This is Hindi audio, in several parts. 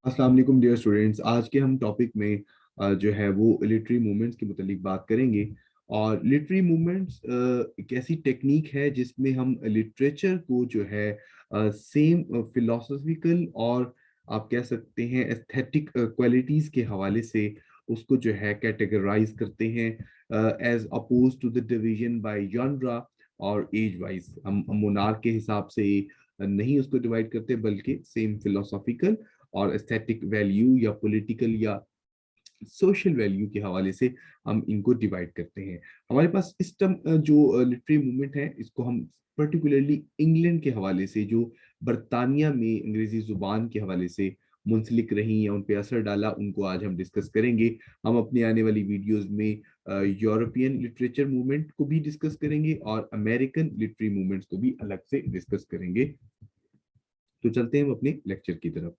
अस्सलाम वालेकुम डियर स्टूडेंट्स। आज के हम टॉपिक में जो है वो लिटरेरी मूवमेंट्स के मुतालिक बात करेंगे। और लिटरेरी मूवमेंट्स एक ऐसी टेक्निक है जिसमें हम लिटरेचर को जो है सेम फिलोसॉफिकल और आप कह सकते हैं एस्थेटिक क्वालिटीज के हवाले से उसको जो है कैटेगराइज करते हैं as oppose to the division by genre और एज वाइज। हम मोनार्क के हिसाब से नहीं उसको डिवाइड करते बल्कि सेम फिलोसॉफिकल और एस्थेटिक वैल्यू या पॉलिटिकल या सोशल वैल्यू के हवाले से हम इनको डिवाइड करते हैं। हमारे पास इस टर्म जो लिटरेरी मूवमेंट है इसको हम पर्टिकुलरली इंग्लैंड के हवाले से, जो बरतानिया में अंग्रेजी जुबान के हवाले से मुंसलिक रही या उन पे असर डाला, उनको आज हम डिस्कस करेंगे। हम अपने आने वाली वीडियोस में यूरोपियन लिटरेचर मूवमेंट को भी डिस्कस करेंगे और अमेरिकन लिटरेरी मूवमेंट्स को भी अलग से डिस्कस करेंगे। तो चलते हैं हम अपने लेक्चर की तरफ।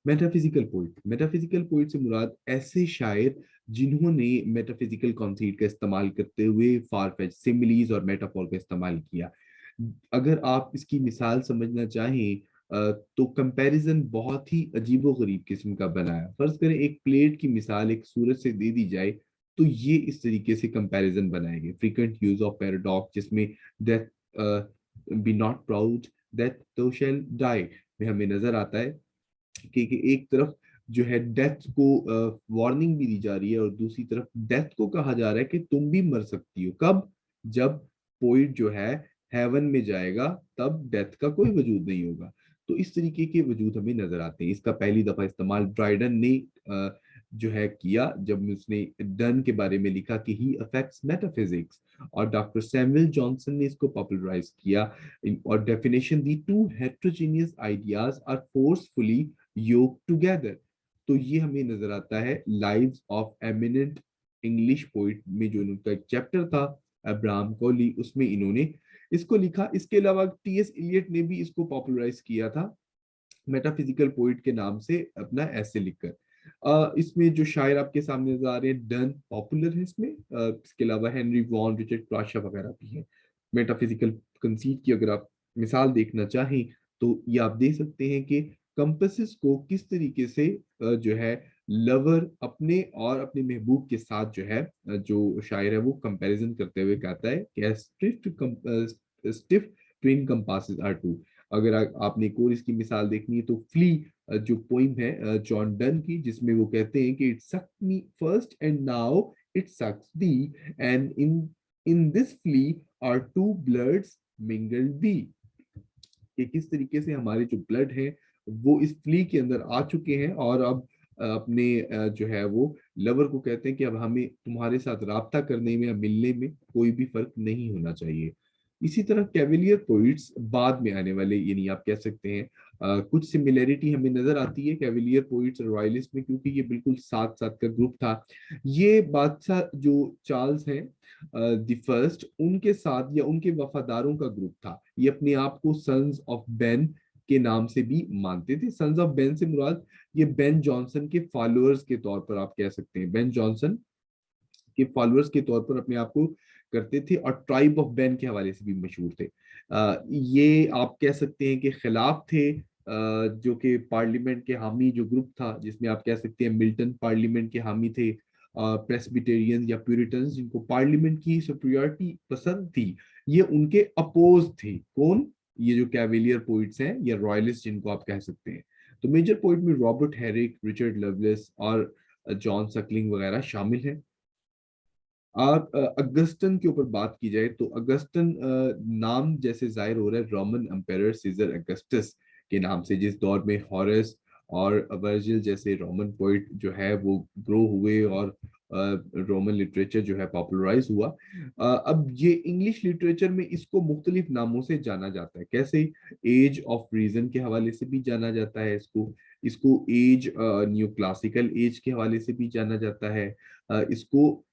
मेटाफिजिकल पोइट से मुराद ऐसे शायर जिन्होंने मेटाफिजिकल कॉन्सेप्ट का इस्तेमाल करते हुए फार-फेच्ड सिमिलीज और मेटाफोर का इस्तेमाल किया। अगर आप इसकी मिसाल समझना चाहें तो कंपैरिजन बहुत ही अजीबो-गरीब किस्म का बनाया। फर्ज करें एक प्लेट की मिसाल एक सूरज से दे दी जाए तो ये इस तरीके से कंपैरिजन बनाएंगे। फ्रीक्वेंट यूज ऑफ पैराडॉक्स, जिसमें death B not proud that दो शैल डाई में हमें नजर आता है कि एक तरफ जो है डेथ को वार्निंग भी दी जा रही है और दूसरी तरफ डेथ को कहा जा रहा है कि तुम भी मर सकती हो। कब? जब पोइट जो है हेवन में जाएगा तब डेथ का कोई वजूद नहीं होगा। तो इस तरीके के वजूद हमें नजर आते हैं। इसका पहली दफा इस्तेमाल ड्राइडन ने जो है किया जब उसने डन के बारे में लिखा कि ही अफेक्ट्स मेटाफिजिक्स, और डॉक्टर सैमुअल जॉनसन ने इसको पॉपुलराइज किया और डेफिनेशन दी, two heterogeneous ideas are forcefully yoke together. तो ये हमें नजर आता है lives of eminent English poet में, जो उनका एक चैप्टर था अब्राहम कोली, उसमें इन्होंने इसको लिखा। इसके अलावा टीएस इलियट ने भी इसको पॉपुलराइज किया था मेटाफिजिकल पोइट के नाम से अपना ऐसे लिखकर। इसमें जो शायर आपके सामने नजर आ रहे हैं, डन पॉपुलर है इसमें। इसके अलावा हेनरी वॉन, रिचर्ड प्राशा वगैरह भी हैं। मेटाफिजिकल कंसीट की अगर आप मिसाल देखना चाहें तो ये आप देख सकते हैं कि कंपसेस को किस तरीके से जो है लवर अपने और अपने महबूब के साथ जो है जो शायर है वो कंपैरिजन करते हुए कहता है कि stiff twin compasses are two. अगर आपने एक और इसकी मिसाल देखनी है तो फ्ली जो पोइम है जॉन डन की, जिसमें वो कहते हैं कि it sucked me first and now it sucks thee, and in in this flea our two bloods mingled be. कि किस तरीके से हमारे जो ब्लड है वो इस फ्ली के अंदर आ चुके हैं और अब अपने जो है वो लवर को कहते हैं कि अब हमें तुम्हारे साथ राब्ता करने में या मिलने में कोई भी फर्क नहीं होना चाहिए। इसी तरह कैवेलियर पोइट्स बाद में आने वाले, यानी आप कह सकते हैं कुछ सिमिलैरिटी हमें नजर आती है कैवेलियर पोइट्स और रॉयलिस्ट में, क्योंकि ये बिल्कुल साथ साथ का ग्रुप था। ये बादशाह जो चार्ल्स हैं द फर्स्ट, उनके साथ या उनके वफादारों का ग्रुप था। ये अपने आप को सन्स ऑफ बेन के नाम से भी मानते थे। सन्स ऑफ बेन से मुराद ये बेन जॉनसन के फॉलोअर्स के तौर पर आप कह सकते हैं, बेन जॉनसन के फॉलोअर्स के तौर पर अपने आप को करते थे और ट्राइब ऑफ बेन के हवाले से भी मशहूर थे। ये आप कह सकते हैं कि खिलाफ थे जो कि पार्लियामेंट के हामी जो ग्रुप था, जिसमें आप कह सकते हैं मिल्टन पार्लियामेंट के हामी थे, प्रेस्बिटेरियंस या प्यूरिटन्स जिनको पार्लियामेंट की सुपीरियरिटी पसंद थी, ये उनके अपोज थे। कौन? ये जो कैवेलियर पोइट्स हैं या रॉयलिस्ट जिनको आप कह सकते हैं। तो मेजर पोइट में रॉबर्ट हैरिक, रिचर्ड लवलेस और जॉन सकलिंग वगैरह शामिल हैं। और अगस्टन के ऊपर बात की जाए तो अगस्टन नाम जैसे जाहिर हो रहा है रोमन एम्पायर सीजर अगस्टस के नाम से, जिस दौर में हॉरेस और वर्जिल जैसे रोमन पोइट जो है वो ग्रो हुए और रोमन लिटरेचर जो है पॉपुलराइज हुआ। अब ये इंग्लिश लिटरेचर में इसको मुख्तलिफ नामों से जाना जाता है। कैसे? एज ऑफ रीजन के हवाले से भी जाना जाता है इसको। इसको एज न्यू क्लासिकल एज के हवाले से भी जाना जाता है। इसको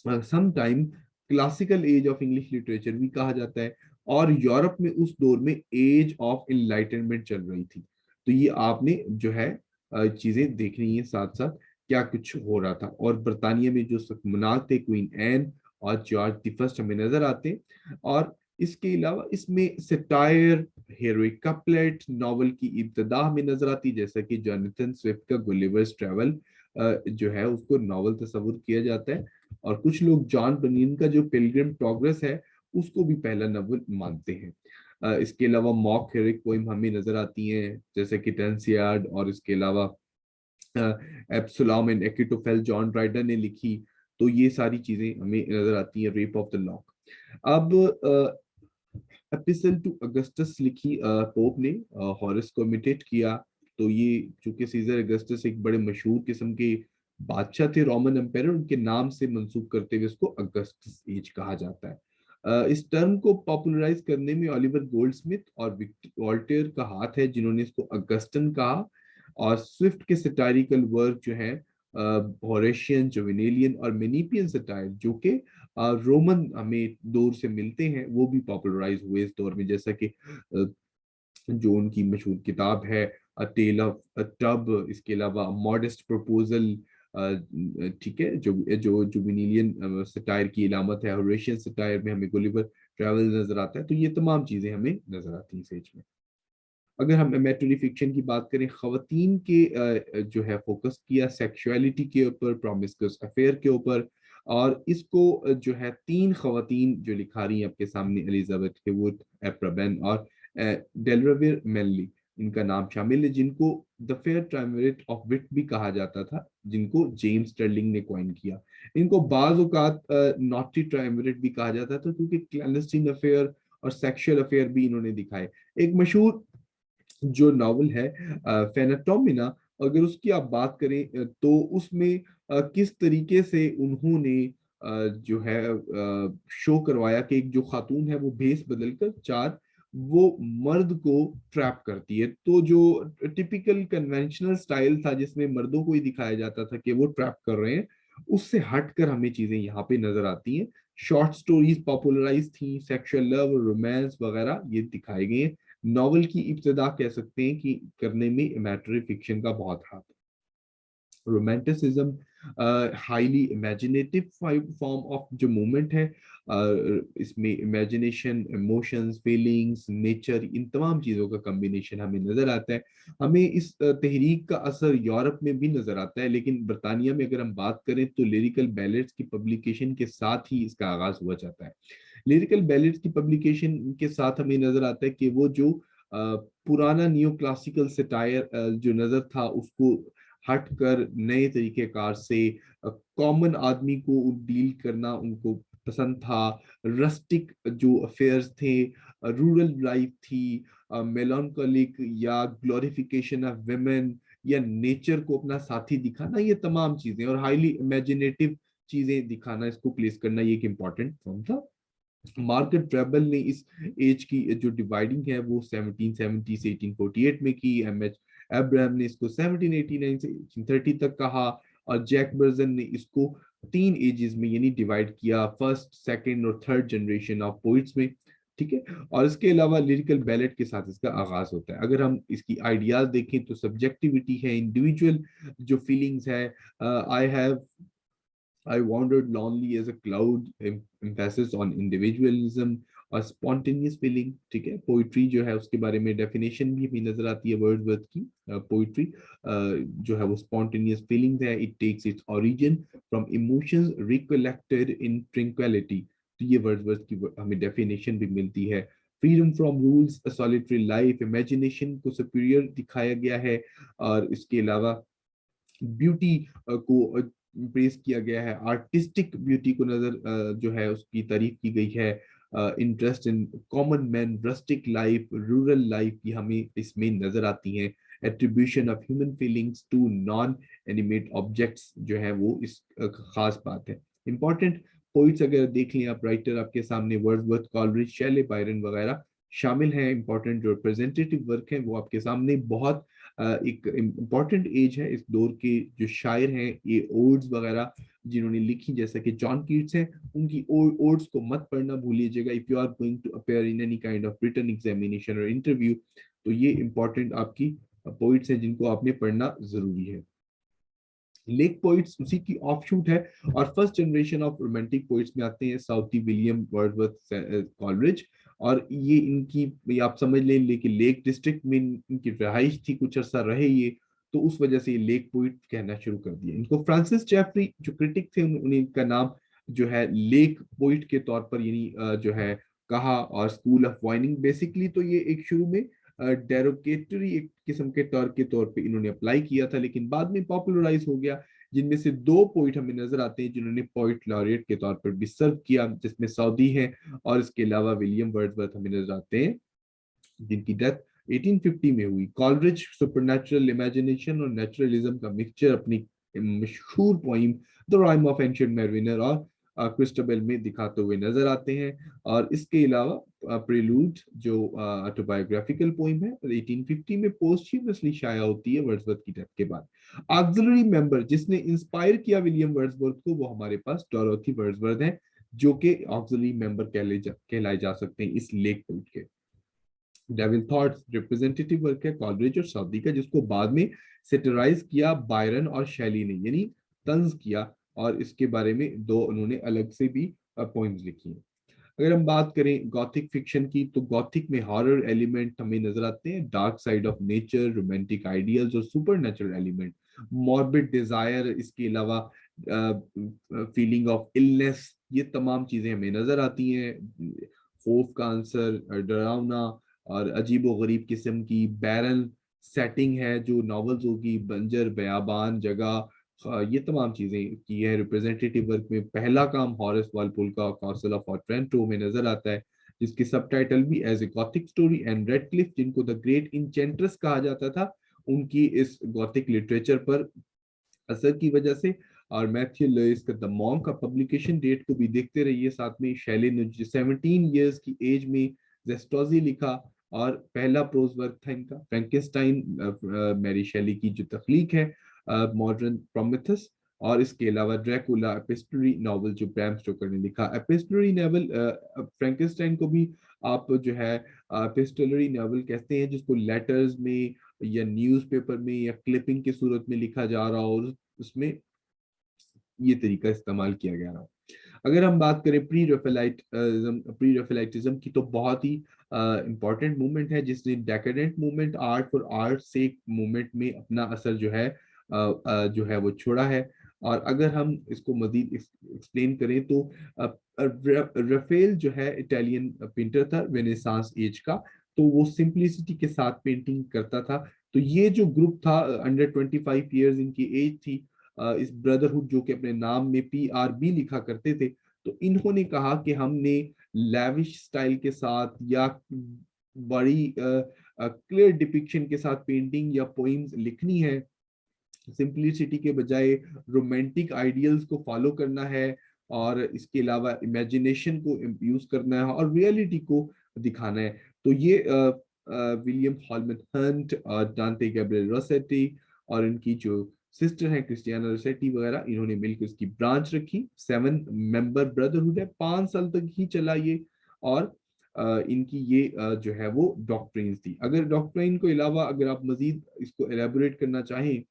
some time classical age of English literature भी कहा जाता है। और यूरोप में उस दौर में एज ऑफ इनलाइटनमेंट चल रही थी। तो ये आपने जो है चीजें देखनी है साथ साथ क्या कुछ हो रहा था। और बरतानिया में जो सकमनात थे, क्वीन एन और जॉर्ज द फर्स्ट हमें नजर आते हैं। और इसके अलावा इसमें सटायर, हेरोइक कपलेट नॉवल की इब्तिदा में नजर आती, जैसा कि जोनाथन स्विफ्ट का गुलिवर्स ट्रैवल जो है उसको नॉवल तस्वुर किया जाता है, और कुछ लोग जॉन बनीन का जो पिलग्रिम प्रोग्रेस है उसको भी पहला नॉवल मानते हैं। इसके अलावा मॉक हेरोइक पोइम हमें नजर आती हैं, जैसे कि टेंसियाड, और इसके अलावा एब्सोलॉम एंड एकिटोफेल जॉन राइडर ने लिखी। तो ये सारी चीजें हमें नजर आती है। Rape of the lock. अब एपिसल टू अगस्टस लिखी पोप ने, हॉरस को इमिटेट किया। तो ये चूंकि सीजर अगस्टस एक बड़े मशहूर किस्म के बादशाह थे रोमन एम्पायर, उनके नाम से मंसूब करते हुए इसको अगस्टस एज कहा जाता है। इस टर्म को पॉपुलराइज करने में ओलिवर गोल्डस्मिथ और वॉल्टेयर का हाथ है, जिन्होंने इसको अगस्टन कहा। और स्विफ्ट के सटारिकल वर्क जो है होरेशियन, जोवेनेलियन और मेनिपियन सटायर, जो कि रोमन हमें दौर से मिलते हैं, वो भी पॉपुलराइज हुए इस दौर में। जैसा कि जो उनकी मशहूर किताब है अ टेल ऑफ अ टब, इसके अलावा मॉडेस्ट प्रपोजल, ठीक है, जो जो जुवेनिलियन सटायर की इलामत है। होरेशियन सटायर में हमें गुलिवर ट्रैवल नजर आता है। तो ये तमाम चीजें हमें नजर आती हैं इस एज में। अगर हम मेटरी फिक्शन की बात करें, खवातीन के जो है फोकस किया सेक्सुअलिटी के ऊपर, प्रॉमिस्कुअस अफेयर के ऊपर। और इसको जो है तीन खवातीन जो लिखा रही हैं आपके सामने, एलिजाबेथ हेवुड, एप्राबेन और डेलरवेयर मेनली, इनका नाम शामिल है, जिनको द फेयर ट्रायमविरेट ऑफ विट भी कहा जाता था, जिनको जेम्स स्टर्लिंग ने कॉइन किया। इनको बाज औकात नॉटी ट्रायमविरेट भी कहा जाता था, क्योंकि क्लैंडस्टीन अफेयर और सेक्सुअल अफेयर भी इन्होंने दिखाए। एक मशहूर जो नॉवल है फेनाटोमिना, अगर उसकी आप बात करें तो उसमें किस तरीके से उन्होंने जो है शो करवाया कि एक जो खातून है वो भेस बदलकर चार वो मर्द को ट्रैप करती है। तो जो टिपिकल कन्वेंशनल स्टाइल था जिसमें मर्दों को ही दिखाया जाता था कि वो ट्रैप कर रहे हैं, उससे हटकर हमें चीजें यहाँ पे नजर आती हैं। शॉर्ट स्टोरीज पॉपुलराइज थी, सेक्सुअल लव, रोमांस वगैरह ये दिखाए गए हैं। नॉवल की इब्तिदा कह सकते हैं कि करने में इमेजिनरी फिक्शन का बहुत हाथ है। Romanticism highly imaginative form of जो मूवमेंट है, इसमें इमेजिनेशन, इमोशंस, फीलिंग्स, नेचर, इन तमाम चीज़ों का कम्बिनेशन हमें नजर आता है। हमें इस तहरीक का असर यूरोप में भी नजर आता है, लेकिन बरतानिया में अगर हम बात करें तो लिरिकल बैलेट्स की पब्लिकेशन के साथ ही इसका आगाज हुआ जाता है। लिरिकल बैलेट्स की पब्लिकेशन के साथ हमें नजर आता है कि वो जो पुराना न्यू क्लासिकल सटायर जो नजर था उसको हटकर नए तरीके कार से कॉमन आदमी को डील करना उनको पसंद था। रस्टिक जो अफेयर्स थे, रूरल लाइफ थी, मेलानकोलिक या ग्लोरिफिकेशन ऑफ वेमेन, या नेचर को अपना साथी दिखाना, ये तमाम चीजें और हाईली इमेजिनेटिव चीजें दिखाना, इसको प्लेस करना, ये एक इंपॉर्टेंट फॉर्म था। मार्केट ट्रेबल ने इस एज की जो डिवाइडिंग है वो 1770 से 1848 में की। एम एच एब्राहम ने इसको 1789 से 1830 तक कहा, और जैक बर्जन ने इसको तीन एजेस में यानी डिवाइड किया, फर्स्ट, सेकंड और थर्ड जनरेशन ऑफ पोइट्स में। ठीक है। और इसके अलावा लिरिकल बैलेट के साथ इसका आगाज होता है। अगर हम इसकी आइडियाज देखें तो सब्जेक्टिविटी है, इंडिविजुअल जो फीलिंग्स है, I have I wandered lonely as a cloud, emphasis on individualism और spontaneous feeling। ठीक है। पोइट्री जो है उसके बारे में डेफिनेशन भी हमें नजर आती है वर्ड्सवर्थ की। पोइट्री जो है वो spontaneous feelings है, it takes its origin from emotions recollected in tranquility। तो ये वर्ड्सवर्थ की हमें डेफिनेशन भी मिलती है। Freedom from rules, solitary life, imagination को सुपीरियर दिखाया गया है। और इसके अलावा ब्यूटी को प्रेस किया गया है, आर्टिस्टिक ब्यूटी को नजर जो है उसकी तारीफ की गई है। Interest in common man, rustic life, rural life की हमें इसमें नजर आती हैं। Attribution of human feelings to non animate objects जो है वो इस खास बात है। इंपॉर्टेंट पोइट्स अगर देख लें आप, राइटर आपके सामने वर्ड्सवर्थ, कॉलरिज, शेले, बायरन वगैरह शामिल हैं। इंपॉर्टेंट जो रिप्रेजेंटेटिव वर्क है वो आपके सामने बहुत एक इम्पॉर्टेंट एज है। इस दौर के जो शायर हैं ये ओड्स वगैरह जिन्होंने लिखी, जैसा कि जॉन कीट्स हैं, उनकी ओड्स को मत पढ़ना भूलिएगा। If you are going to appear in any kind of written examination और इंटरव्यू, तो ये इंपॉर्टेंट आपकी पोइट्स हैं जिनको आपने पढ़ना जरूरी है। लेक पोइट्स उसी की ऑफशूट है, और first generation of romantic poets में आते हैं साउथी, विलियम वर्ड्सवर्थ, कॉलरिज। और ये इनकी आप समझ लें, लेकिन लेक डिस्ट्रिक्ट में इनकी रहाइश थी, कुछ अर्सा रहे ये, तो उस वजह से ये लेक पोइट कहना शुरू कर दिया इनको। फ्रांसिस जेफरी जो क्रिटिक थे, उन्हें इनका नाम जो है लेक पोइट के तौर पर यानी जो है कहा, और स्कूल ऑफ वाइनिंग बेसिकली तो ये एक शुरू में डेरोगेटरी एक किस्म के तौर पे इन्होंने अप्लाई किया था, लेकिन बाद में पॉपुलराइज हो गया। जिनमें से दो पोइट हमें नजर आते हैं जिन्होंने पोइट लॉरेट के तौर पर भी सर्व किया, जिसमें सऊदी है, और इसके अलावा विलियम वर्ड्सवर्थ हमें नजर आते हैं जिनकी डेथ 1850 में हुई। कॉलरिज सुपरनैचुरल इमेजिनेशन और नेचुरलिज्म का मिक्सचर अपनी मशहूर poem the rhyme of ancient mariner और क्रिस्टोबेल में दिखाते हुए नजर आते हैं। और इसके अलावा प्रेलूड जो ऑटोबायोग्राफिकल पोइम है 1850 में पोस्टह्यूमसली शाया होती है वर्ड्सवर्थ की डेथ के बाद। ऑक्सिलरी मेंबर जिसने इंस्पायर किया विलियम वर्ड्सवर्थ को, वो हमारे पास डोरोथी वर्ड्सवर्थ है, जो कि ऑक्सिलरी मेंबर कहलाए जा सकते हैं इस लेक पोइट के। डेविल थॉट्स रिप्रेजेंटेटिव वर्क है कॉलरिज और साउदी का, जिसको बाद में सेटराइज किया बायरन और शैली ने, यानी तंज किया, और इसके बारे में दो उन्होंने अलग से भी पोइम्स लिखी हैं। अगर हम बात करें गॉथिक फिक्शन की, तो गॉथिक में हॉरर एलिमेंट हमें नजर आते हैं, dark side of nature, romantic ideals और सुपर एलिमेंट, मॉर्बिड डिजायर, इसके अलावा फीलिंग ऑफ इलनेस, ये तमाम चीजें हमें नजर आती हैं। खौफ का आंसर, डरावना और अजीबो गरीब किस्म की बैरन सेटिंग है जो नॉवेल्स होगी, बंजर बयाबान जगह, ये तमाम चीजें की है। रिप्रेजेंटेटिव वर्क में पहला काम हॉरेस वालपोल का कासल ऑफ ऑटरेंटो में नजर आता है, जिसकी सबटाइटल भी as a Gothic story, and Radcliffe जिनको द ग्रेट इंचेंट्रेस कहा जाता था, उनकी इस गॉथिक लिटरेचर पर असर की वजह से। और मैथ्यू लुइस का द मॉन्क का पब्लिकेशन डेट को भी देखते रहिए साथ में। शैली ने 17 ईयर्स की एज में जेस्टोजी लिखा, और पहला प्रोज वर्क था इनका फ्रैंकेनस्टाइन, मैरी शैली की जो तख्लीक है मॉडर्न प्रोमेथस। और इसके अलावा ड्रैकुला एपिस्टलरी नॉवल जो ब्रैम स्टोकर ने लिखा। एपिस्टलरी नॉवल फ्रैंकेनस्टाइन को भी आप जो है एपिस्टलरी नॉवल कहते हैं, जिसको लेटर्स में या न्यूज़पेपर में या क्लिपिंग की सूरत में लिखा जा रहा हो, और उसमें ये तरीका इस्तेमाल किया गया रहा। अगर हम बात करें प्री रेफेलाइटिज्म की, तो बहुत ही इंपॉर्टेंट मूवमेंट है जिसने डेकेडेंट मूवमेंट, आर्ट फॉर आर्ट से मूवमेंट में अपना असर जो है वो छोड़ा है। और अगर हम इसको मजीद एक्सप्लेन करें तो रफेल जो है इटालियन पेंटर था रेनेसांस एज का, तो वो सिंपलिसिटी के साथ पेंटिंग करता था। तो ये जो ग्रुप था, अंडर 25 ईयर्स इनकी एज थी, इस ब्रदरहुड जो कि अपने नाम में PRB लिखा करते थे, तो इन्होंने कहा कि हमने लैविश स्टाइल के साथ या बड़ी क्लियर डिपिक्शन के साथ पेंटिंग या पोइम्स लिखनी है, सिंपलिसिटी के बजाय रोमांटिक आइडियल्स को फॉलो करना है, और इसके अलावा इमेजिनेशन को यूज करना है और रियलिटी को दिखाना है। तो ये विलियम हॉलमैन हंट और डांटे गैब्रिएल रोसेटी और इनकी जो सिस्टर है क्रिस्टियाना रोसेटी वगैरह, इन्होंने मिलकर इसकी ब्रांच रखी। 7 मेंबर ब्रदरहुड है, 5 साल तक ही चला ये। और इनकी ये जो है वो डॉक्ट्रिन थी। अगर डॉक्ट्रिन को अलावा अगर आप मजीद इसको एलेबोरेट करना चाहें,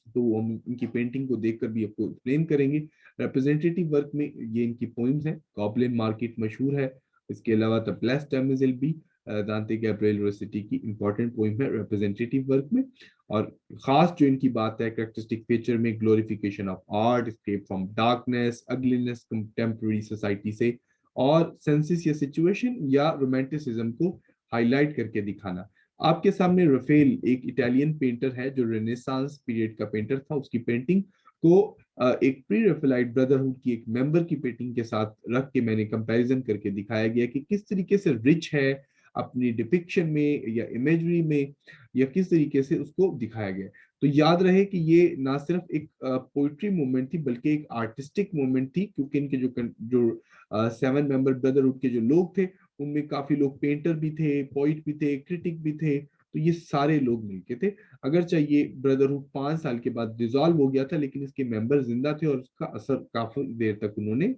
तो हम इनकी पेंटिंग को देखकर भी आपको एक्सप्लेन करेंगे। रिप्रेजेंटेटिव वर्क में ये इनकी पोइम्स हैं। गॉबलिन मार्केट मशहूर है। इसके अलावा द ब्लेस्ड डैमोज़ेल भी दांते गैब्रिएल रोसेटी की इंपॉर्टेंट पोइम है रिप्रेजेंटेटिव वर्क में। और खास जो इनकी बात है कैरेक्टरिस्टिक फीचर में, glorification of art, escape from darkness, ugliness contemporary society से, और सेंसिस या सिचुएशन या रोमांटिसिज्म को हाईलाइट करके दिखाना। आपके सामने रफेल एक इटालियन पेंटर है जो रेनेसांस पीरियड का पेंटर था, उसकी पेंटिंग को एक प्री रेफेलाइट ब्रदरहुड की एक मेंबर की पेंटिंग के साथ रख के मैंने कंपैरिजन करके दिखाया गया कि किस तरीके से रिच है अपनी डिपिक्शन में या इमेजरी में, या किस तरीके से उसको दिखाया गया। तो याद रहे कि ये ना सिर्फ एक पोइट्री मूवमेंट थी बल्कि एक आर्टिस्टिक मूवमेंट थी, क्योंकि इनके जो 7 मेंबर ब्रदरहुड के जो लोग थे, उनमें काफी लोग पेंटर भी थे, पोइट भी थे, क्रिटिक भी थे। तो ये सारे लोग मिलके थे। अगर चाहिए ब्रदरहुड 5 साल के बाद डिसॉल्व हो गया था, लेकिन इसके मेंबर जिंदा थे और उसका असर काफी देर तक उन्होंने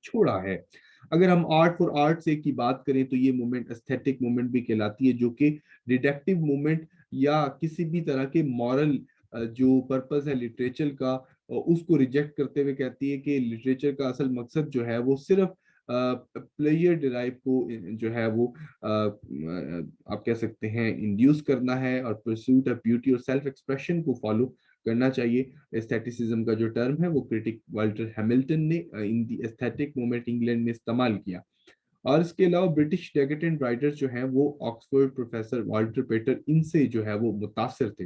छोड़ा है। अगर हम आर्ट फॉर आर्ट से की बात करें, तो ये मूवमेंट एस्थेटिक मूवमेंट भी कहलाती है, जो कि रिडक्टिव मूवमेंट या किसी भी तरह के मॉरल जो पर्पस है लिटरेचर का, उसको रिजेक्ट करते हुए कहती है कि लिटरेचर का असल मकसद जो है वो सिर्फ प्लेजर डिराइव को जो है वो आप कह सकते हैं इंड्यूस करना है, और परस्यूट ऑफ ब्यूटी और सेल्फ एक्सप्रेशन को फॉलो करना चाहिए। एस्थेटिसिज्म का जो टर्म है वो क्रिटिक वाल्टर हैमिल्टन ने in the aesthetic movement England में इस्तेमाल किया। और इसके अलावा ब्रिटिश डेकेडेंट राइटर्स जो हैं वो ऑक्सफोर्ड प्रोफेसर वाल्टर पेटर, इनसे जो है वो मुतासिर थे।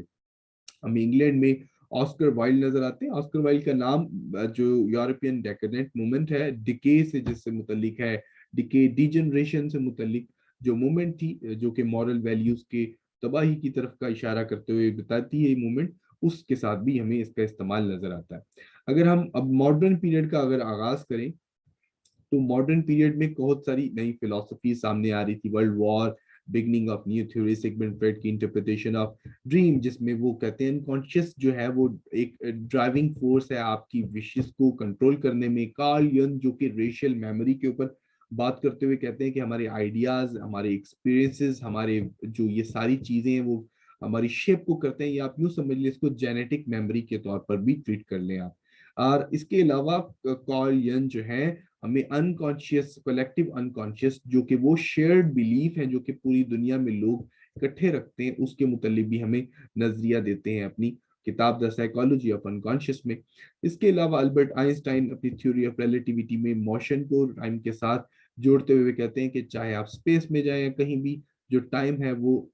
हमें इंग्लैंड में ऑस्कर वाइल्ड नजर आते हैं। ऑस्कर वाइल्ड का नाम जो यूरोपियन डेकेडेंट मूवमेंट है, डिके से जिससे मुतल्लिक है, डिके डिजनरेशन से मुतल्लिक जो मूवमेंट थी, जो कि मॉरल वैल्यूज के तबाही की तरफ का इशारा करते हुए बताती है ये मूवमेंट, उसके साथ भी हमें इसका इस्तेमाल नजर आता है। अगर हम अब मॉडर्न पीरियड का अगर आगाज करें, तो मॉडर्न पीरियड में बहुत सारी नई फिलोसफी सामने आ रही थी। World war, beginning of new theory, Sigmund Freud की इंटरप्रिटेशन ऑफ ड्रीम, जिसमें वो कहते हैं अनकॉन्शियस जो है वो एक ड्राइविंग फोर्स है आपकी विशेस को कंट्रोल करने में। कार्ल यंग जो कि रेशियल मेमोरी के ऊपर बात करते हुए कहते हैं कि हमारे आइडियाज, हमारे एक्सपीरियंसेस, हमारे जो ये सारी चीजें हैं वो हमारी शेप को करते हैं, या आप यूं समझ लें इसको जेनेटिक मेमोरी के तौर पर भी ट्रीट कर लें आप। और इसके अलावा कार्ल यंग जो है हमें अनकॉन्शियस, कलेक्टिव अनकॉन्शियस, जो कि वो शेयर्ड बिलीफ है जो कि पूरी दुनिया में लोग इकट्ठे रखते हैं, उसके मुतालिक भी हमें नजरिया देते हैं अपनी किताब द साइकोलॉजी ऑफ अनकॉन्शियस में। इसके अलावा अल्बर्ट आइंस्टाइन अपनी थ्योरी ऑफ रिलेटिविटी में मोशन को टाइम के साथ जोड़ते हुए कहते हैं कि चाहे आप स्पेस में जाएं या कहीं भी, जो टाइम है वो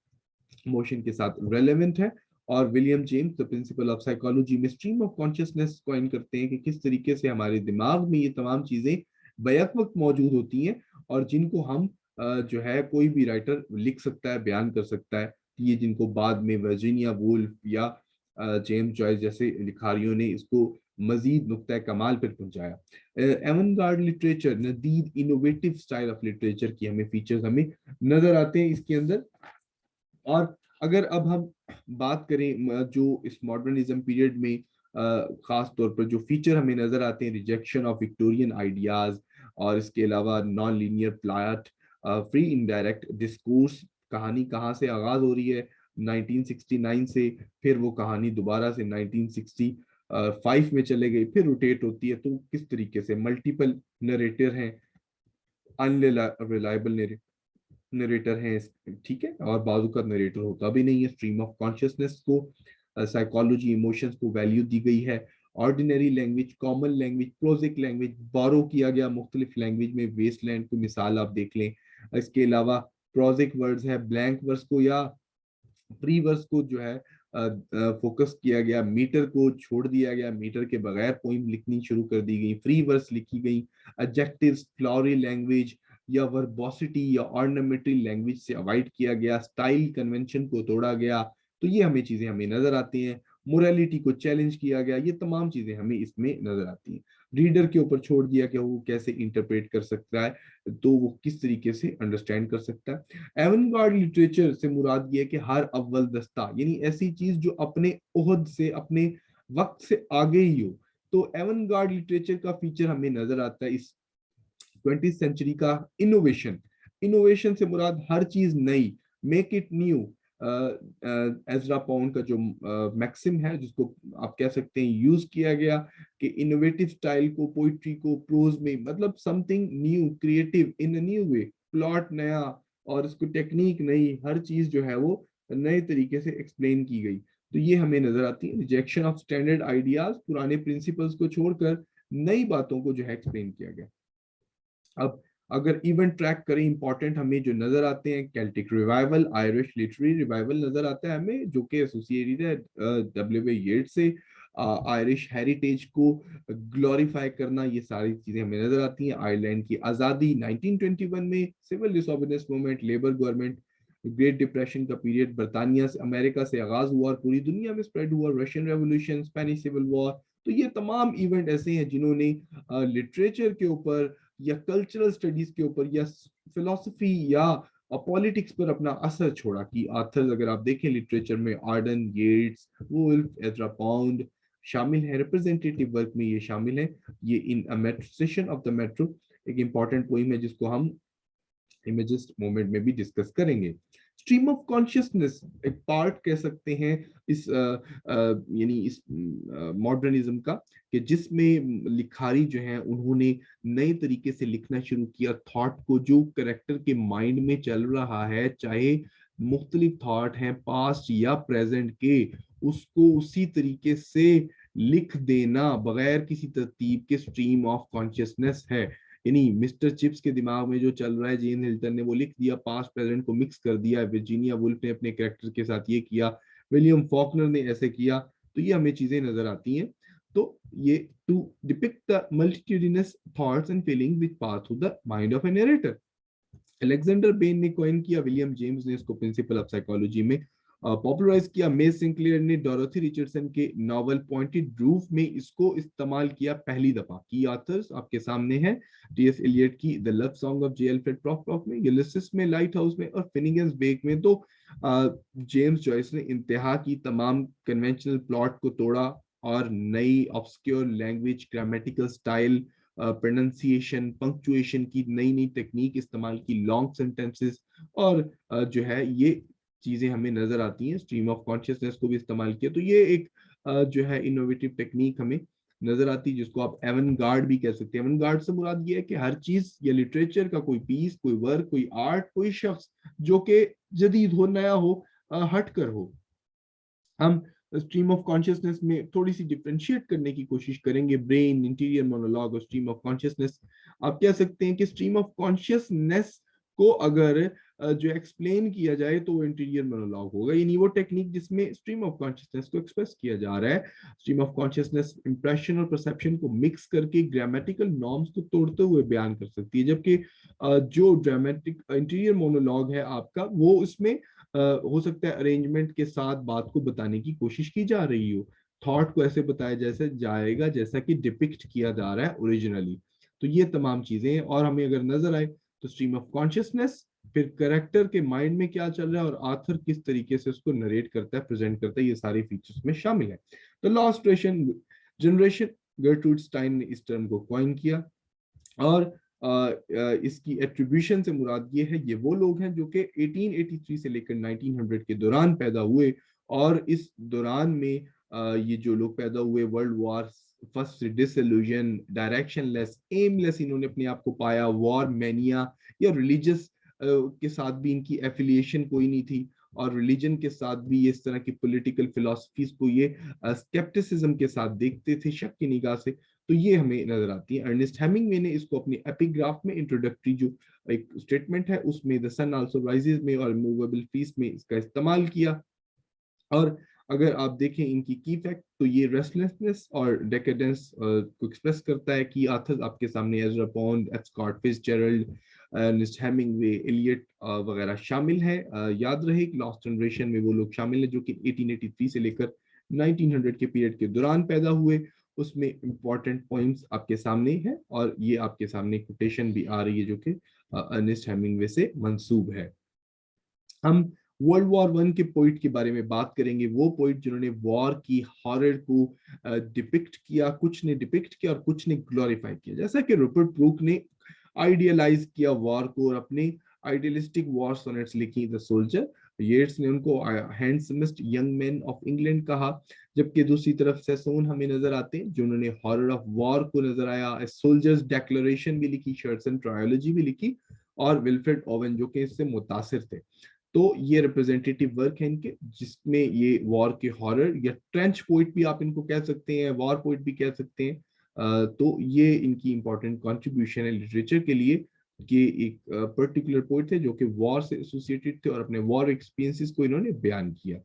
मोशन के साथ रेलेवेंट है। और William James the principal of psychology में स्ट्रीम ऑफ कॉन्शियसनेस कॉइन करते हैं कि किस तरीके से हमारे दिमाग में ये तमाम चीजें बैक वक्त मौजूद होती हैं, और जिनको हम जो है कोई भी राइटर लिख सकता है, बयान कर सकता है। ये जिनको बाद में वर्जीनिया वुल्फ या जेम्स जॉयस जैसे लिखारियों ने इसको मजीद नुक्ता कमाल पर पहुंचाया। एवनगार्ड लिटरेचर, नदीद इनोवेटिव स्टाइल ऑफ लिटरेचर की हमें फीचर्स हमें नजर आते हैं इसके अंदर। और अगर अब हम बात करें जो इस मॉडर्निज्म पीरियड में खास तौर पर जो फीचर हमें नजर आते हैं, रिजेक्शन ऑफ विक्टोरियन आइडियाज, और इसके अलावा non linear plot, free indirect discourse. कहानी कहाँ से आगाज हो रही है? 1969 से, फिर वो कहानी दोबारा से 1965 में चले गई, फिर रोटेट होती है। तो किस तरीके से मल्टीपल नरेटर हैं, अनरिलायबल नरेटर हैं, ठीक है, और बाजू का नरेटर होता भी नहीं है। स्ट्रीम ऑफ कॉन्शियसनेस को, साइकोलॉजी, इमोशंस को वैल्यू दी गई है। Ordinary language, common language, prosaic language borrow किया गया मुख्तलिफ लैंग्वेज में। वेस्टलैंड को मिसाल आप देख लें। इसके अलावा प्रोजिक वर्ड्स है, ब्लैंक वर्स को या फ्री वर्स को जो है फोकस किया गया, मीटर को छोड़ दिया गया, मीटर के बगैर पोइम लिखनी शुरू कर दी गई, फ्री वर्स लिखी गई। एडजेक्टिव्स, फ्लोरी लैंग्वेज या वर्बोसिटी या ऑर्नामेंटरी लैंग्वेज से अवॉइड किया गया, स्टाइल कन्वेंशन को तोड़ा गया। तो ये हमें चीजें हमें नजर आती हैं। मोरालिटी को चैलेंज किया गया, ये तमाम चीजें हमें इसमें नजर आती हैं। रीडर के ऊपर छोड़ दिया कि वो कैसे इंटरप्रेट कर सकता है, तो वो किस तरीके से अंडरस्टैंड कर सकता है। एवनगार्ड लिटरेचर से मुराद ये है कि हर अव्वल दस्ता, यानी ऐसी चीज जो अपने ओहद से, अपने वक्त से आगे ही हो। तो एवनगार्ड लिटरेचर का फीचर हमें नजर आता है इस 20th सेंचुरी का। इनोवेशन, इनोवेशन से मुराद हर चीज नई, make it new. Ezra pound का जो मैक्सिम है, जिसको आप कह सकते हैं यूज किया गया, कि इनोवेटिव स्टाइल को, पोइट्री को, प्रोज में, मतलब something new, creative in a new way, plot नया, और इसको टेक्निक नई, हर चीज जो है वो नए तरीके से एक्सप्लेन की गई। तो ये हमें नजर आती है। रिजेक्शन ऑफ स्टैंडर्ड आइडियाज, पुराने प्रिंसिपल्स को छोड़कर नई बातों को जो है एक्सप्लेन किया गया। अब अगर इवेंट ट्रैक करें, इंपॉर्टेंट हमें जो नजर आते हैं, Celtic revival, Irish literary revival नजर आता है हमें, जो कि एसोसिएटेड है डब्ल्यू ए येट्स से। आयरिश हेरिटेज को ग्लोरीफाई करना, ये सारी चीजें हमें नजर आती हैं। आयरलैंड की आजादी 1921 में, civil disobedience movement, labour government, great depression का पीरियड बर्तानिया से, अमेरिका से आगाज हुआ और पूरी दुनिया में स्प्रेड हुआ, Russian revolution, Spanish civil war. तो ये तमाम इवेंट ऐसे हैं जिन्होंने लिटरेचर के ऊपर या कल्चरल स्टडीज के ऊपर या फिलोसफी या पॉलिटिक्स पर अपना असर छोड़ा। कि आथर्स अगर आप देखें लिटरेचर में, Auden, Yeats, Woolf, Ezra Pound शामिल है, रिप्रेजेंटेटिव वर्क में ये शामिल है। ये in a metro, station of the metro एक इंपॉर्टेंट पोइम है जिसको हम इमेजिस्ट मोमेंट में भी डिस्कस करेंगे। स्ट्रीम ऑफ कॉन्शियसनेस एक पार्ट कह सकते हैं इस यानी इस मॉडर्निज्म का, कि जिसमें लिखारी जो है उन्होंने नए तरीके से लिखना शुरू किया थॉट को, जो करेक्टर के माइंड में चल रहा है, चाहे मुख्तलिफ थॉट हैं पास्ट या प्रेजेंट के, उसको उसी तरीके से लिख देना बगैर किसी तरतीब के स्ट्रीम ऑफ कॉन्शियसनेस है। यानी मिस्टर चिप्स के दिमाग में जो चल रहा है, जेन हिल्टन ने वो लिख दिया, पास्ट प्रेजेंट को मिक्स कर दिया, वर्जीनिया वुल्फ ने अपने कैरेक्टर के साथ ये किया, विलियम फॉकनर ने ऐसे किया, तो ये हमें चीजें नजर आती हैं। तो ये to depict the multitudinous thoughts and feelings which pass through the mind of a narrator. Alexander Bain ने कॉइन किया, विलियम जेम्स ने इसको प्रिंसिपल ऑफ साइकोलॉजी में पॉपुलराइज किया, मे सिंक्लेयर ने डोरोथी रिचर्डसन के नॉवल पॉइंटेड रूफ में इसको इस्तेमाल किया पहली दफा। की ऑथर्स आपके सामने हैं, टीएस एलियट की the love song of J Alfred प्रोक्टॉफ में, यूलिसिस में, लाइट हाउस में, और फिनिगन्स बेक में। तो जेम्स जॉयस ने इंतहा की, तमाम कन्वेंशनल प्लॉट को तोड़ा और नई obscure language, grammatical style, pronunciation, punctuation की नई नई टेक्निक इस्तेमाल की, लॉन्ग सेंटेंसेस, और जो है ये चीजें हमें नजर आती हैं। स्ट्रीम ऑफ कॉन्शियसनेस को भी इस्तेमाल किया, तो ये एक जो है इनोवेटिव टेक्निक हमें नजर आती है, जिसको आप एवनगार्ड भी कह सकते हैं। एवनगार्ड से मुराद ये है कि हर चीज या लिटरेचर का कोई पीस, कोई वर्क, कोई आर्ट, कोई शख्स जो कि जदीद हो, नया हो, हट कर हो। हम स्ट्रीम ऑफ कॉन्शियसनेस में थोड़ी सी डिफ्रेंशिएट करने की कोशिश करेंगे, ब्रेन, इंटीरियर मोनोलॉग और स्ट्रीम ऑफ कॉन्शियसनेस। आप कह सकते हैं कि स्ट्रीम ऑफ कॉन्शियसनेस को अगर जो एक्सप्लेन किया जाए तो वो इंटीरियर मोनोलॉग होगा, यानी वो टेक्निक जिसमें स्ट्रीम ऑफ कॉन्शियसनेस को एक्सप्रेस किया जा रहा है। स्ट्रीम ऑफ कॉन्शियसनेस इंप्रेशन और परसेप्शन को मिक्स करके ग्रामेटिकल नॉर्म्स को तोड़ते हुए बयान कर सकती है, जबकि जो ड्रामेटिक इंटीरियर मोनोलॉग है आपका, वो उसमें हो सकता है अरेंजमेंट के साथ बात को बताने की कोशिश की जा रही हो, थॉट को ऐसे बताया जैसे जाएगा जैसा कि डिपिक्ट किया जा रहा है ओरिजिनली। तो ये तमाम चीजें, और हमें अगर नजर आए तो स्ट्रीम ऑफ कॉन्शियसनेस, फिर करेक्टर के माइंड में क्या चल रहा है और आथर किस तरीके से उसको नरेट करता है, प्रेजेंट करता है, ये सारे फीचर्स में शामिल है। तो लॉस्ट्रेशन जनरेशन, गर्ट्रूड स्टाइन ने इस टर्म को कॉइन किया, और इसकी एट्रीब्यूशन से मुराद ये है, ये वो लोग हैं जो कि 1883 से लेकर 1900 के दौरान पैदा हुए, और इस दौरान में ये जो लोग पैदा हुए, वर्ल्ड वॉर फर्स्ट से डिसइल्यूजन, डायरेक्शनलेस, एमलेस इन्होंने अपने आप को पाया, वॉर मैनिया या रिलीजियस के साथ भी इनकी एफिलिएशन कोई नहीं थी, और रिलीजन के साथ भी इस तरह की पॉलिटिकल फिलॉसफीज को ये स्केप्टिसिज्म के साथ देखते थे, शक की निगाह से। तो ये हमें नजर आती है। अर्नेस्ट हेमिंगवे ने इसको अपनी एपिग्राफ में, इंट्रोडक्टरी जो एक स्टेटमेंट है उसमें, द सन आल्सो राइजेस में और मूवेबल फीस्ट में इसका इस्तेमाल किया। और अगर आप देखें इनकी की फैक्ट, तो ये रेस्टलेसनेस और डेकेडेंस को एक्सप्रेस करता है। की ऑथर्स आपके सामने Ezra Pound, F Scott Fitzgerald, Ernest Hemingway, Eliot वगैरह शामिल है। याद रहे कि लॉस्ट जनरेशन में वो लोग शामिल हैं जो कि 1883 से लेकर 1900 के पीरियड के दौरान पैदा हुए। उसमें इंपॉर्टेंट पॉइंट्स आपके सामने हैं, और ये आपके सामने कोटेशन भी आ रही है जो कि अर्नेस्ट हेमिंगवे से मंसूब है। हम वर्ल्ड वॉर वन के पोइट के बारे में बात करेंगे, वो पोइट जिन्होंने वॉर की हॉरर को डिपिक्ट किया, कुछ ने डिपिक्ट किया और कुछ ने ग्लोरीफाई किया। जैसा कि रूपर्ट ब्रूक ने आइडियलाइज किया वॉर को और अपने आइडियलिस्टिक वॉर सोनेट्स लिखी, द सोल्जर। येट्स ने उनको हैंडसमेस्ट यंग मैन ऑफ इंग्लैंड कहा, जबकि दूसरी तरफ सेसोन हमें नजर आते हैं जिन्होंने हॉरर ऑफ वॉर को नजर आया, सोल्जर्स डेक्लेरेशन भी लिखी, शर्ट्सन ट्रायोलॉजी भी लिखी, और विल्फ्रेड ओवन जो कि इससे मुतासिर थे। तो ये रिप्रेजेंटेटिव वर्क है इनके, जिसमें ये वॉर के हॉरर या ट्रेंच पोइट भी आप इनको कह सकते हैं, वॉर पोइट भी कह सकते हैं। तो ये इनकी इंपॉर्टेंट कंट्रीब्यूशन है लिटरेचर के लिए, कि एक पर्टिकुलर पोइट थे जो कि वॉर से एसोसिएटेड थे और अपने वॉर एक्सपीरियंसेस को इन्होंने बयान किया।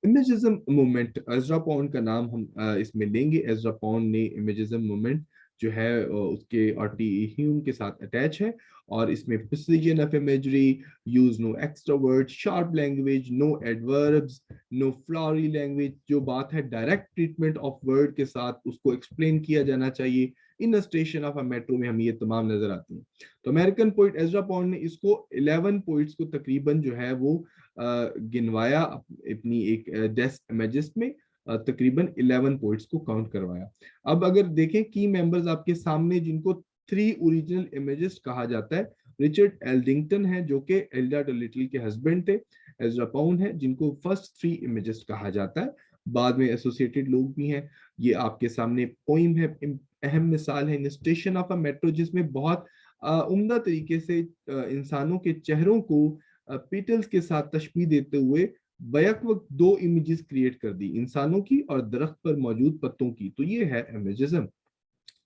इमेजिज्म मूवमेंट, एजरा पॉन्ड का नाम हम इसमें लेंगे। एजरा पॉन्ड ने इमेजिज्म मूवमेंट जो है उसके आर्टी ह्यूम के साथ अटैच है, और इसमें precision of imagery, use no extra word, sharp language, no adverbs, no flowery language, जो बात है डायरेक्ट ट्रीटमेंट ऑफ वर्ड के साथ उसको एक्सप्लेन किया जाना चाहिए। इन स्टेशन ऑफ अ मेट्रो में हमें ये तमाम नजर आती हैं। तो अमेरिकन पोइट एजरा पॉन्ड ने इसको 11 पोइट्स को तकरीबन जो है वो गिनवाया अपनी एक डेस्क इमेजेस में, तकरीबन 11 पॉइंट्स को काउंट करवाया। अब अगर देखें की मेंबर्स आपके सामने, जिनको 3 ओरिजिनल इमेजेस कहा जाता है, रिचर्ड एल्डिंगटन है जो कि एल्डा डोलिटल के हस्बैंड थे, एजरा पाउंड है जिनको फर्स्ट थ्री इमेजिस्ट कहा जाता है, बाद में एसोसिएटेड लोग भी हैं। ये आपके सामने पोइम है, अहम मिसाल है, इन स्टेशन ऑफ अ मेट्रो, जिसमें बहुत उम्दा तरीके से इंसानों के चेहरों को पेटल्स के साथ तशबीह देते हुए बैक वक्त दो इमेजेस क्रिएट कर दी, इंसानों की और दरख्त पर मौजूद पत्तों की। तो ये है इमेजिज्म।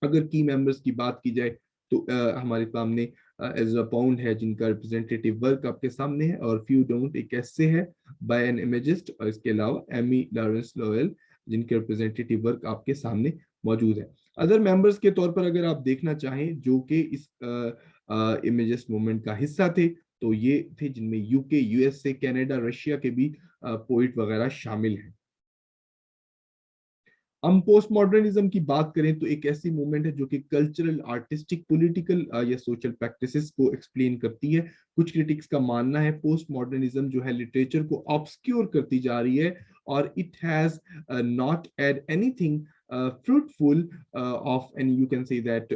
अगर की मेंबर्स की बात की जाए तो हमारे सामने एजरा पाउंड है जिनका रिप्रेजेंटेटिव वर्क आपके सामने है, और फ्यू डोंट एक ऐसे है बाय एन इमेजिस्ट, और इसके अलावा एमी लॉरेंस लॉयल जिनके रिप्रेजेंटेटिव वर्क आपके सामने मौजूद है। अदर मेंबर्स के तौर पर अगर आप देखना चाहें जो कि इस इमेजिस्ट मूवमेंट का हिस्सा थे, तो ये थे जिनमें यूके, यूएसए, कनाडा, रशिया के भी पोइट वगैरह शामिल हैं। हम पोस्ट मॉडर्निज्म की बात करें तो एक ऐसी मूवमेंट है जो कि कल्चरल, आर्टिस्टिक, पॉलिटिकल या सोशल प्रैक्टिसेस को एक्सप्लेन करती है। कुछ क्रिटिक्स का मानना है पोस्ट मॉडर्निज्म जो है लिटरेचर को ऑब्सक्योर करती जा रही है, और it has not add anything fruitful of any, you can say that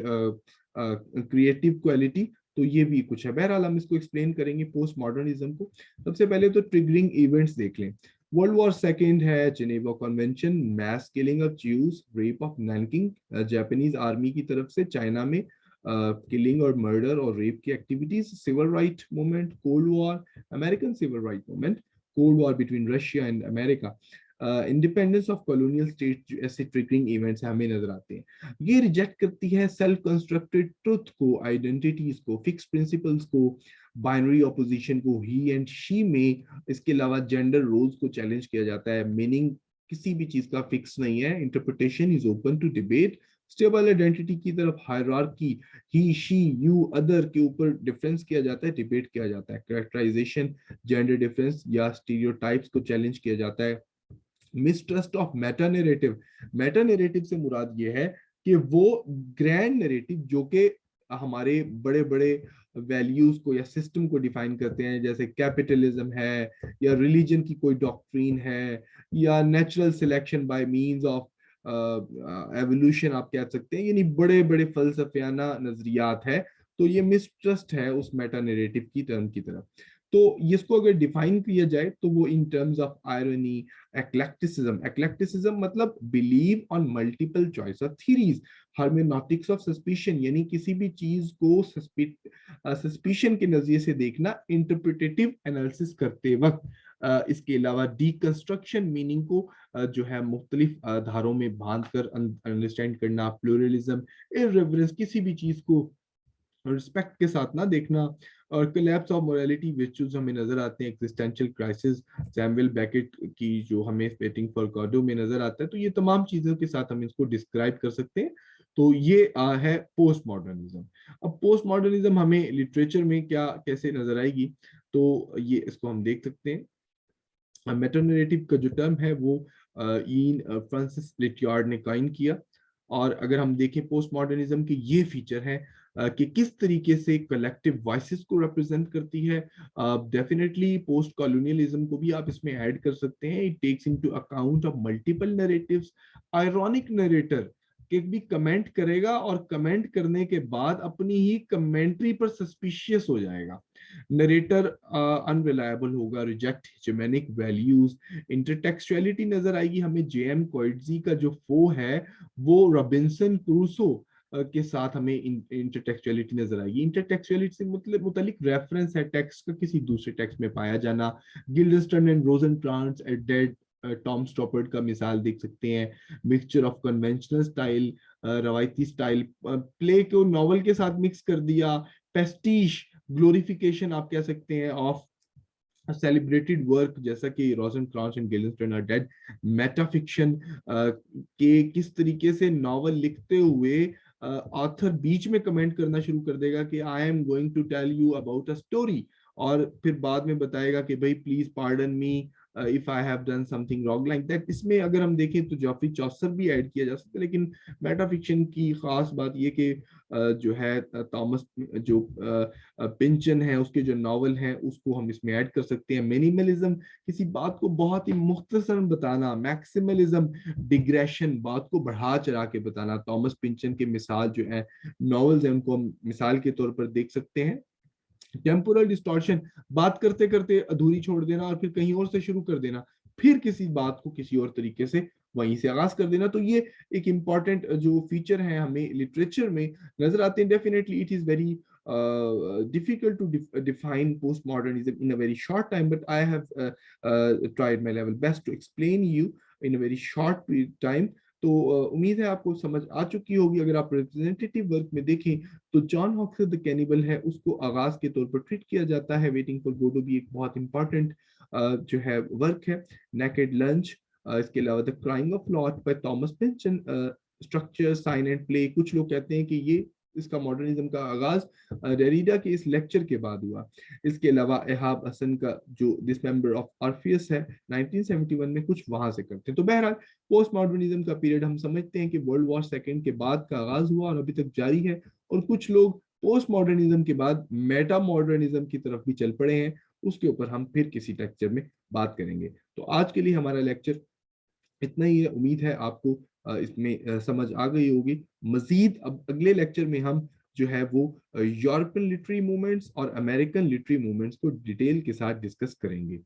creative quality. तो ये भी कुछ है। बहरहाल हम इसको एक्सप्लेन करेंगे पोस्ट मॉडर्निज्म को। सबसे पहले तो ट्रिगरिंग इवेंट्स देख लें। वर्ल्ड वॉर सेकेंड है, Geneva convention, mass killing of Jews, rape of Nanking, Japanese army की तरफ से चाइना में किलिंग और मर्डर और रेप की activities, civil right movement, cold war, American civil right movement, cold war between Russia and America, independence of colonial state, ऐसे ट्रिगरिंग इवेंट्स हमें नजर आते हैं। ये रिजेक्ट करती है सेल्फ कंस्ट्रक्टेड ट्रुथ को, आइडेंटिटीज को, फिक्स प्रिंसिपल्स को, बाइनरी ऑपोजिशन को, ही एंड शी में। इसके अलावा जेंडर रोल्स को चैलेंज किया जाता है। मीनिंग किसी भी चीज का फिक्स नहीं है, interpretation is open to debate. Stable identity की तरफ hierarchy, he, she, you, other के ऊपर डिफरेंस किया जाता है, डिबेट किया जाता है। कैरेक्टराइजेशन, जेंडर डिफरेंस या स्टीरियोटाइप्स को चैलेंज किया जाता है। Mistrust of Meta narrative, Meta narrative से मुराद ये है कि वो ग्रैंड नैरेटिव जो कि हमारे बड़े बड़े वैल्यूज को या सिस्टम को डिफाइन करते हैं, जैसे कैपिटलिज्म है, या रिलीजन की कोई डॉक्ट्रीन है, या natural selection by means of evolution आप कह सकते हैं, यानी बड़े बड़े फलसफियाना नजरियात है। तो ये मिसट्रस्ट है उस मेटा नैरेटिव की टर्म की तरफ। तो इसको अगर डिफाइन किया जाए तो वो in terms of irony, eclecticism, eclecticism मतलब believe on multiple choice of theories, hermeneutics of suspicion, यानी किसी भी चीज को सस्पिशन के नजरिए से देखना, इंटरप्रिटेटिव एनालिसिस करते वक्त। इसके अलावा डीकंस्ट्रक्शन, मीनिंग को जो है मुख्तलिफ धारों में बांध कर अंडरस्टैंड करना, प्लूरलिज्म, इररिवरेंस, किसी भी चीज को रिस्पेक्ट के साथ ना देखना, और कोलैप्स ऑफ मोरालिटी वर्चुअस हमें नजर आते हैं। एग्जिस्टेंशियल क्राइसिस सैमुअल बेकेट की जो हमें वेटिंग फॉर गॉडो में नजर आता है। तो ये तमाम चीजों के साथ हम इसको डिस्क्राइब कर सकते हैं। तो ये है पोस्ट मॉडर्निज्म। अब पोस्ट मॉडर्निज्म हमें लिटरेचर में क्या कैसे नजर आएगी, तो ये इसको हम देख सकते हैं। मेटानरेटिव का जो टर्म है वो ईन फ्रांसिस लिटयार्ड ने काइन किया। और अगर हम देखें पोस्ट मॉडर्निज्म के ये फीचर हैं कि किस तरीके से कलेक्टिव वॉइसेस को रिप्रेजेंट करती है। डेफिनेटली पोस्ट कॉलोनियलिज्म को भी आप इसमें ऐड कर सकते हैं। It takes into account of multiple narratives. Ironic narrator के भी कमेंट करेगा और कमेंट करने के बाद अपनी ही कमेंट्री पर सस्पिशियस हो जाएगा। नरेटर अनरिलायबल होगा, रिजेक्ट हिजेमोनिक वैल्यूज। इंटरटेक्सुअलिटी नजर आएगी हमें। जेएम कोएट्जी का जो फो है वो रॉबिन्सन क्रूसो के साथ हमें इंटरटेक्सुअलिटी नजर आएगी। इंटरटेक्सुअलिटी से मतलब मुतलिक रेफरेंस है टेक्स्ट का किसी दूसरे टेक्स्ट में पाया जाना। Guildenstern and Rosencrantz at dead, Tom Stoppard का मिसाल देख सकते हैं। मिक्सचर ऑफ कन्वेंशनल स्टाइल, रवायती स्टाइल, प्ले को नॉवल के साथ मिक्स कर दिया। पेस्टिश, ग्लोरिफिकेशन आप कह सकते हैं ऑफ सेलिब्रेटेड वर्क, जैसा कि रोजेनक्रांट्ज एंड गिल्डस्टन आर डेड। मेटाफिक्शन के किस तरीके से नॉवल लिखते हुए ऑथर बीच में कमेंट करना शुरू कर देगा कि I am going to tell you about a story, और फिर बाद में बताएगा कि भाई please pardon me if I have done something wrong like that. इसमें अगर हम देखें तो जॉफरी चौसर भी ऐड किया जा सकता है, लेकिन मेटाफिक्शन की खास बात ये कि जो है थॉमस जो पिंचन है उसके जो नॉवल हैं उसको हम इसमें ऐड कर सकते हैं। मिनिमलिज्म, किसी बात को बहुत ही मुख्तसर बताना। मैक्सिमलिज्म, डिग्रेशन, बात को बढ़ा चढ़ा के बताना। थॉमस पिंचन के मिसाल जो है नॉवेल्स हैं उनको हम मिसाल के तौर पर देख सकते हैं। टेम्पोरल डिस्टॉर्शन, बात करते करते अधूरी छोड़ देना और फिर कहीं और से शुरू कर देना, फिर किसी बात को किसी और तरीके से वहीं से आगाज कर देना। तो ये एक इम्पॉर्टेंट जो फीचर है हमें लिटरेचर में नजर आते हैं। Definitely it is very difficult to define postmodernism in a very short time, but I have tried my level best to explain you in a very short time. तो उम्मीद है आपको समझ आ चुकी होगी। अगर आप रिप्रेजेंटेटिव वर्क में देखें तो जॉन हॉक्स द कैनिबल है, उसको आगाज के तौर पर ट्रीट किया जाता है। वेटिंग फॉर गोडो भी एक बहुत इंपॉर्टेंट जो है वर्क है। नेकेड लंच, इसके अलावा the crying of lot by Thomas Pynchon, structure, sign and play. कुछ लोग कहते हैं कि ये इसका मॉडर्निज्म का आगाज डेरिडा के इस लेक्चर के बाद हुआ। इसके अलावा एहाब हसन का जो डिसमेंबर ऑफ ऑर्फियस है 1971 में, कुछ वहां से करते हैं। तो बहरहाल पोस्ट मॉडर्निज्म का पीरियड हम समझते हैं कि वर्ल्ड वॉर सेकेंड के बाद का आगाज हुआ और अभी तक जारी है। और कुछ लोग पोस्ट मॉडर्निज्म के बाद मेटा मॉडर्निज्म की तरफ भी चल पड़े हैं। उसके ऊपर हम फिर किसी लेक्चर में बात करेंगे। तो आज के लिए हमारा लेक्चर इतना ही है। उम्मीद है आपको इसमें समझ आ गई होगी। मजीद अब अगले लेक्चर में हम जो है वो यूरोपियन लिटरेरी मूवमेंट्स और अमेरिकन लिटरेरी मूवमेंट्स को डिटेल के साथ डिस्कस करेंगे।